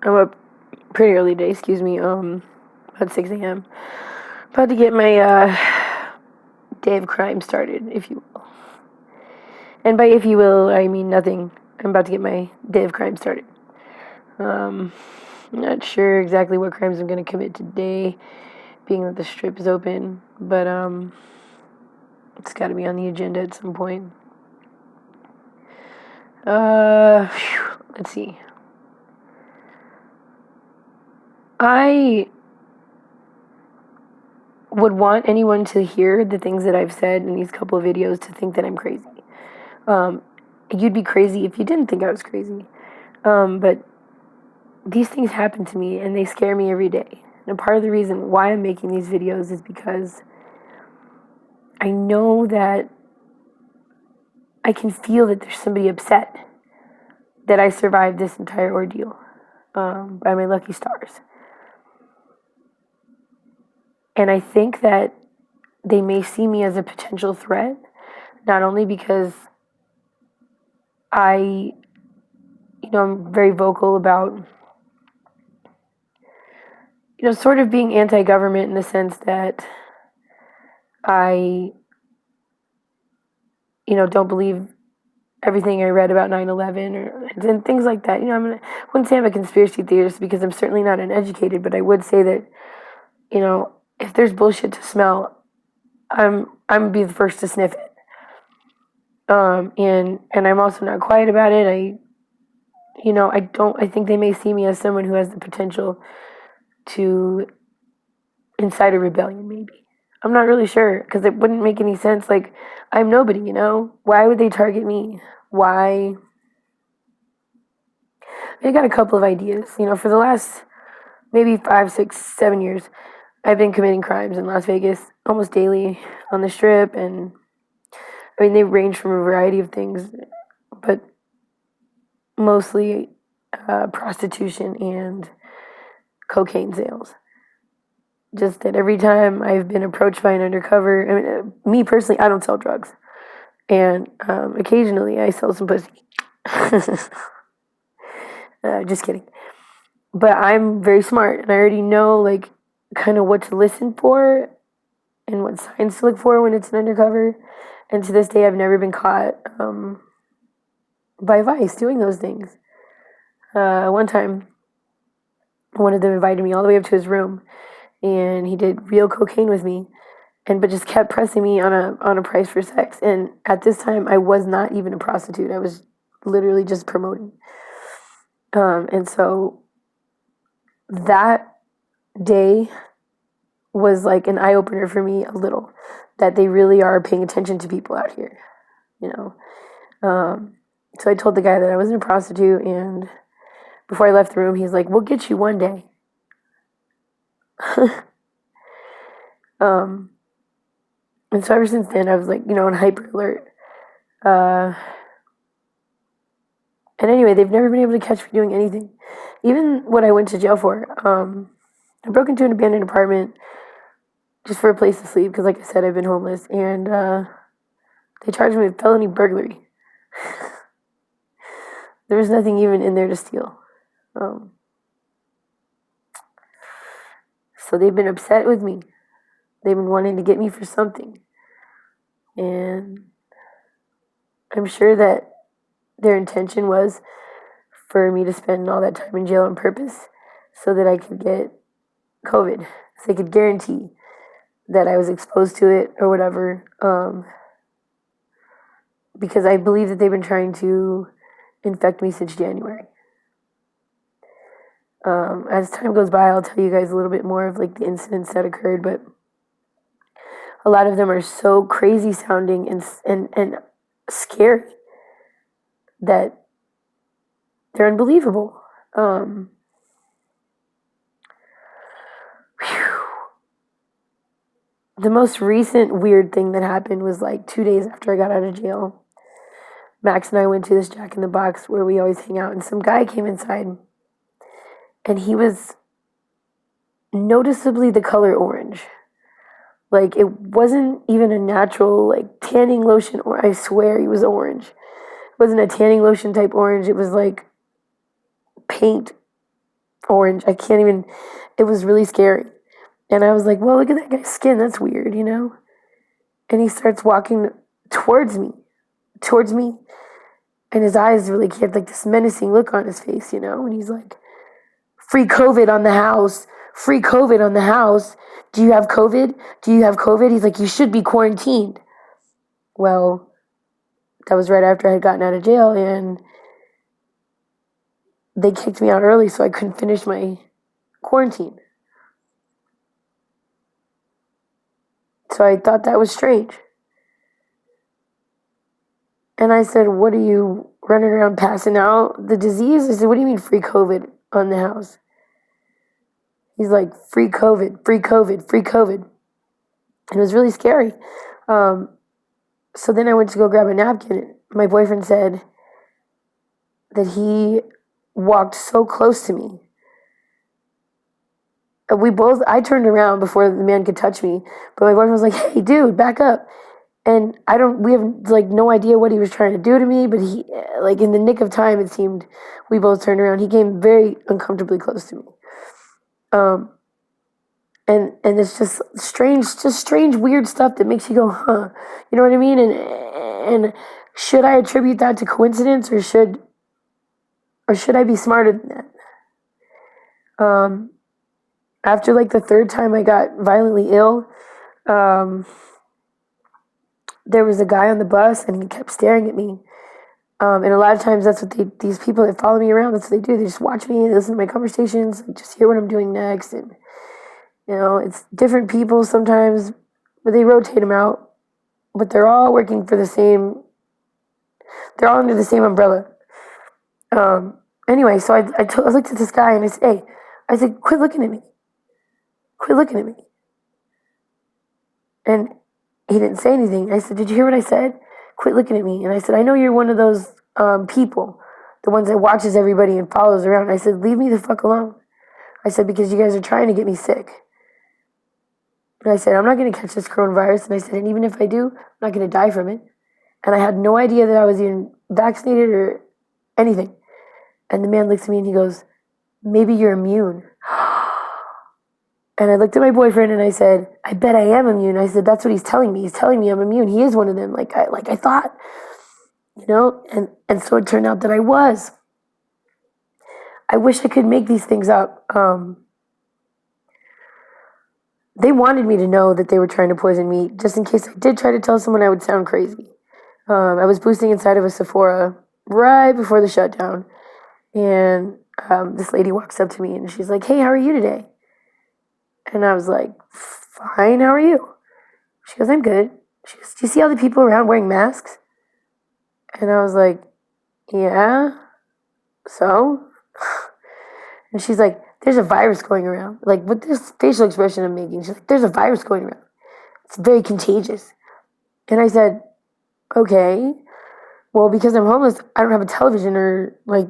I'm up pretty early today, excuse me, about 6 a.m. About to get my day of crime started, if you will. And by if you will, I mean nothing. I'm about to get my day of crime started. I'm not sure exactly what crimes I'm going to commit today, being that the strip is open, but it's got to be on the agenda at some point. Let's see. I would want anyone to hear the things that I've said in these couple of videos to think that I'm crazy. You'd be crazy if you didn't think I was crazy. But these things happen to me and they scare me every day. And part of the reason why I'm making these videos is because I know that I can feel that there's somebody upset that I survived this entire ordeal by my lucky stars. And I think that they may see me as a potential threat, not only because I'm very vocal about, sort of being anti-government in the sense that I, don't believe everything I read about 9/11 and things like that. I wouldn't say I'm a conspiracy theorist because I'm certainly not uneducated, but I would say that, if there's bullshit to smell, I'm gonna be the first to sniff it. And I'm also not quiet about it. I think they may see me as someone who has the potential to incite a rebellion, maybe. I'm not really sure because it wouldn't make any sense. Like, I'm nobody, Why would they target me? Why? I got a couple of ideas. For the last maybe 5, 6, 7 years, I've been committing crimes in Las Vegas almost daily on the strip. And I mean, they range from a variety of things, but mostly prostitution and cocaine sales. Just that every time I've been approached by an undercover, I mean, me personally, I don't sell drugs. And occasionally I sell some pussy. Just kidding. But I'm very smart and I already know, like, kind of what to listen for and what signs to look for when it's an undercover. And to this day, I've never been caught by Vice doing those things. One time, one of them invited me all the way up to his room, and he did real cocaine with me, but just kept pressing me on a price for sex. And at this time, I was not even a prostitute. I was literally just promoting. And so that day was like an eye opener for me a little, that they really are paying attention to people out here, you know. So I told the guy that I wasn't a prostitute, and before I left the room, he's like, "We'll get you one day." um, and so ever since then, I was like, on hyper alert. And anyway, they've never been able to catch me doing anything. Even what I went to jail for, I broke into an abandoned apartment just for a place to sleep because, like I said, I've been homeless, and they charged me with felony burglary. There was nothing even in there to steal. So they've been upset with me. They've been wanting to get me for something. And I'm sure that their intention was for me to spend all that time in jail on purpose so that I could get COVID. So they could guarantee that I was exposed to it or whatever. Because I believe that they've been trying to infect me since January. As time goes by, I'll tell you guys a little bit more of like the incidents that occurred, but a lot of them are so crazy sounding and scary that they're unbelievable. The most recent weird thing that happened was like 2 days after I got out of jail. Max and I went to this Jack in the Box where we always hang out, and some guy came inside, and he was noticeably the color orange. Like, it wasn't even a natural, like, tanning lotion, or I swear he was orange. It wasn't a tanning lotion type orange. It was like paint orange. I can't even, it was really scary. And I was like, well, look at that guy's skin. That's weird, you know? And he starts walking towards me, towards me. And his eyes really, he had like this menacing look on his face, you know? And he's like, free COVID on the house, free COVID on the house. Do you have COVID? Do you have COVID? He's like, you should be quarantined. Well, that was right after I had gotten out of jail, and they kicked me out early, so I couldn't finish my quarantine. So I thought that was strange. And I said, what are you running around passing out the disease? I said, what do you mean free COVID on the house? He's like, free COVID, free COVID, free COVID. And it was really scary. So then I went to go grab a napkin. My boyfriend said that he walked so close to me. I turned around before the man could touch me, but my boyfriend was like, hey, dude, back up. And we have like no idea what he was trying to do to me, but he, like in the nick of time, it seemed we both turned around. He came very uncomfortably close to me. And it's just strange, weird stuff that makes you go, huh? You know what I mean? And should I attribute that to coincidence, or should I be smarter than that? After like the third time I got violently ill, there was a guy on the bus, and he kept staring at me. And a lot of times that's what these people that follow me around, that's what they do. They just watch me, they listen to my conversations, just hear what I'm doing next. And, you know, it's different people sometimes, but they rotate them out. But they're all working for they're all under the same umbrella. Anyway, so I looked at this guy and I said, hey, quit looking at me. Quit looking at me. And he didn't say anything. I said, did you hear what I said? Quit looking at me. And I said, I know you're one of those people, the ones that watches everybody and follows around. I said, leave me the fuck alone. I said, because you guys are trying to get me sick. And I said, I'm not going to catch this coronavirus. And I said, and even if I do, I'm not going to die from it. And I had no idea that I was even vaccinated or anything. And the man looks at me and he goes, maybe you're immune. And I looked at my boyfriend and I said, I bet I am immune. I said, that's what he's telling me. He's telling me I'm immune. He is one of them, like I thought, you know? And so it turned out that I was. I wish I could make these things up. They wanted me to know that they were trying to poison me, just in case I did try to tell someone, I would sound crazy. I was boosting inside of a Sephora right before the shutdown. And this lady walks up to me and she's like, hey, how are you today? And I was like, fine, how are you? She goes, I'm good. She goes, do you see all the people around wearing masks? And I was like, yeah, so? And she's like, there's a virus going around. Like, with this facial expression I'm making, she's like, there's a virus going around. It's very contagious. And I said, okay, well, because I'm homeless, I don't have a television or, like,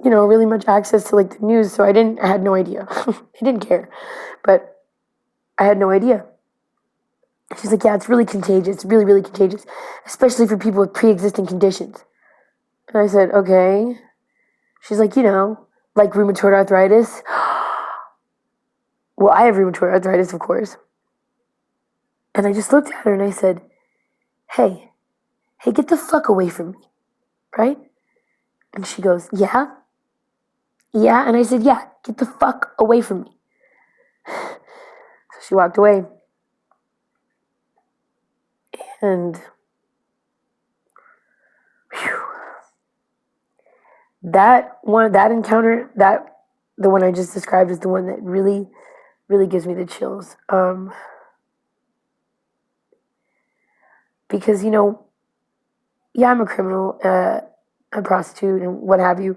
you know, really much access to, like, the news, so I had no idea. I didn't care. But I had no idea. She's like, yeah, it's really contagious. It's really, really contagious, especially for people with pre-existing conditions. And I said, okay. She's like, you know, like rheumatoid arthritis. Well, I have rheumatoid arthritis, of course. And I just looked at her and I said, hey, get the fuck away from me, right? And she goes, yeah? Yeah? And I said, yeah, get the fuck away from me. So she walked away. And whew, that encounter, the one I just described, is the one that really, really gives me the chills. Because, you know, yeah, I'm a criminal, a prostitute, and what have you.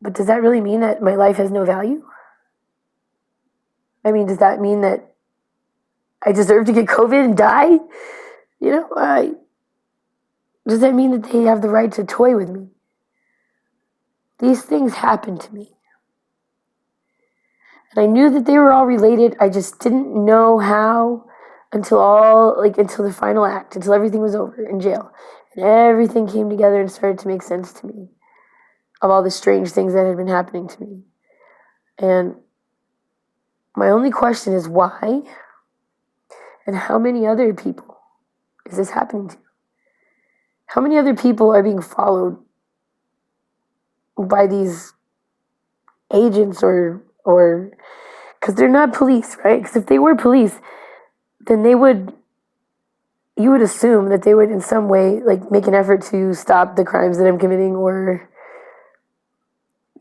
But does that really mean that my life has no value? I mean, does that mean that I deserve to get COVID and die? You know, does that mean that they have the right to toy with me? These things happened to me. And I knew that they were all related. I just didn't know how until the final act, until everything was over in jail. And everything came together and started to make sense to me of all the strange things that had been happening to me. And my only question is why and how many other people is this happening to? How many other people are being followed by these agents or because they're not police, right? Because if they were police, then you would assume that they would in some way like make an effort to stop the crimes that I'm committing or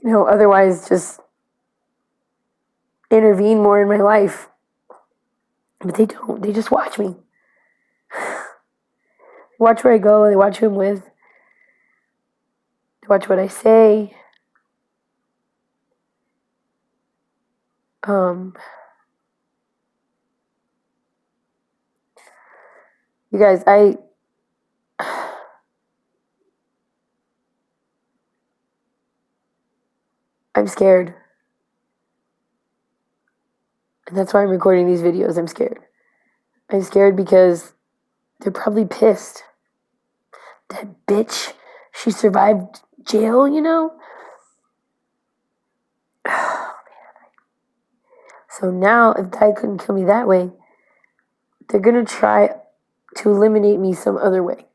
otherwise just intervene more in my life. But they don't. They just watch me. They watch where I go, they watch who I'm with, they watch what I say. You guys, I'm scared. And that's why I'm recording these videos. I'm scared. I'm scared because they're probably pissed. That bitch, she survived jail, So now, if Dad couldn't kill me that way, they're gonna try to eliminate me some other way.